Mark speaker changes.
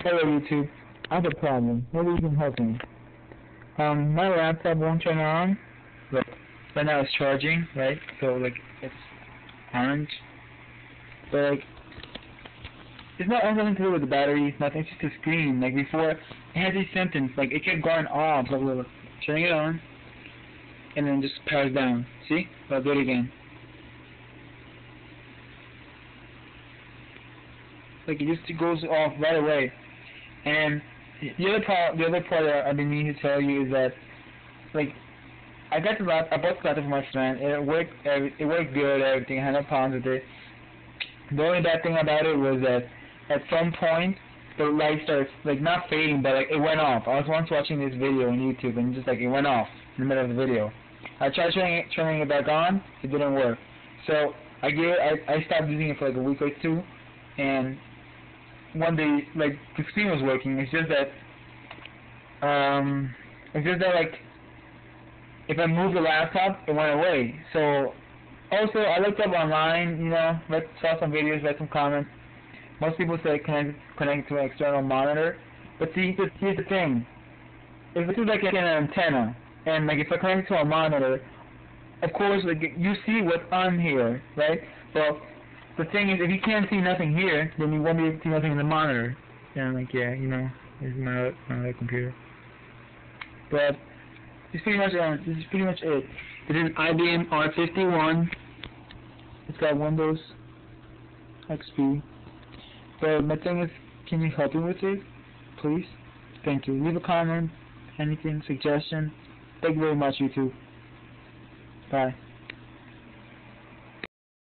Speaker 1: Hello YouTube, I have a problem. Maybe you can help me. My laptop won't turn on. Look, right now it's charging, right? So like it's orange. But like it's not anything to do with the battery, it's nothing, it's just the screen. Like before it had these symptoms, like it kept going off, like turning it on and then just powers down. See? I'll do it again. Like it just goes off right away. And the other part that I've been meaning to tell you is that, like, I bought the laptop for my friend. It worked good. Everything. I had no problems with it. The only bad thing about it was that at some point the light starts like not fading, but like it went off. I was once watching this video on YouTube and just like it went off in the middle of the video. I tried turning it back on. It didn't work. So I stopped using it for like a week or two, and one day, like, the screen was working. It's just that like, if I moved the laptop, it went away. So, also, I looked up online, you know, saw some videos, read some comments. Most people say connect it to an external monitor. But see, here's the thing. If this is like an antenna, and like if I connect it to a monitor, of course, like, you see what's on here, right? So, the thing is, if you can't see nothing here, then you won't be able to see nothing in the monitor. And like, yeah, you know, this is my other computer. But this is pretty much it. This is IBM R51. It's got Windows XP. But my thing is, can you help me with it, please? Thank you. Leave a comment, anything, suggestion. Thank you very much, YouTube. Bye.